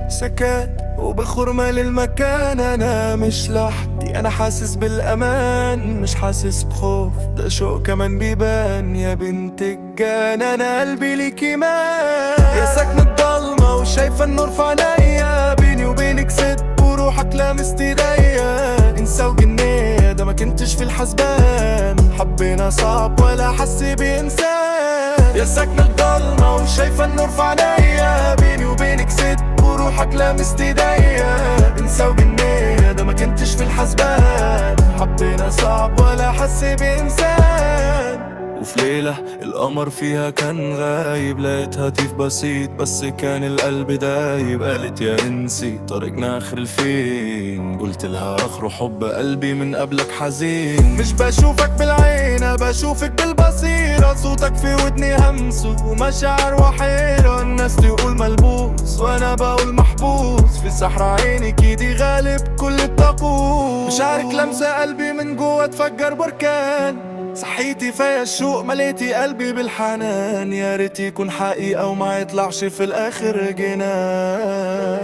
سكات وبخور مال المكان. انا مش لوحدي، انا حاسس بالامان، مش حاسس بخوف، ده شوق كمان بيبان. يا بنت الجان انا قلبي ليكي مان. يا ساكنة الضلمة وشايفة النور في عينيا، بيني وبينك ست وروحك لامست ايديا. انسى وجنية ده ما كنتش في الحسبان، حبينا صعب ولا حس بإنسان. يا ساكنة الضلمة وشايفة النور في عينيا، بيني وبينك ست وروحك لامست ايديا. انسى وجنية ده ما كنتش في الحسبان، حبينا صعب ولا حس بإنسان. وفي ليلة القمر فيها كان غايب، لقيت هاتف بسيط بس كان القلب دايب. قالت يا انسي طريقنا اخر الفين، قلت لها اخر حب قلبي من قبلك حزين. مش بشوفك بالعين بشوفك بالبصيرة، صوتك في ودني همس ومشاعر وحيرة. الناس تقول ملبوس وانا بقول محبوس، في سحر عينك ايدي غالب كل الطقوس. مشاعرك لمسة قلبي من جوه اتفجر بركان، صحيتي فيا الشوق مليتي قلبي بالحنان. يا ريت يكون حقيقة وما يطلعش في الآخر جنان.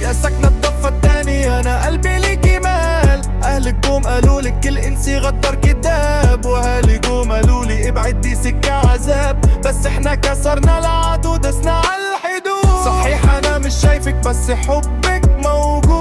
يا ساكنة الضفة التانية أنا قلبي ليكي مال. أهلك جوم قالولك كل إنسي غدار كداب، وأهلي جوم قالولي ابعد دي سكة عذاب. بس احنا كسرنا العهد ودسنا على الحدود. صحيح أنا مش شايفك بس حبك موجود.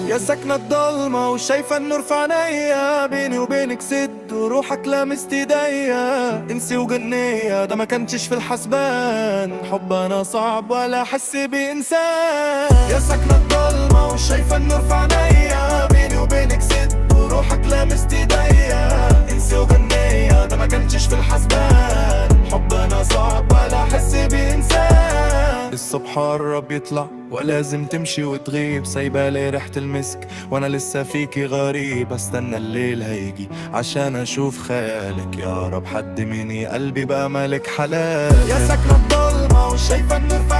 يا ساكنة الضلمة وشايفة النور في عينيا، بيني وبينك ست وروحك لامست ايديا. انسي وجنية ده ما كنتش في الحسبان، حب انا صعب ولا احس بإنسان. يا ساكنة الضلمة وشايفة النور في عينيا، بيني وبينك ست وروحك لامست ايديا. انسي وجنية ده ما كنتش في الحسبان، حب انا صعب ولا احس بإنسان. الصبح قرب يطلع ولازم تمشي وتغيب، سايبالي ريحة المسك وانا لسه فيكي غريب. استنى الليل هيجي عشان اشوف خيالك، يا رب حد مني قلبي بقى مالك حلال. يا ساكنة الضلمة وشايفة النور في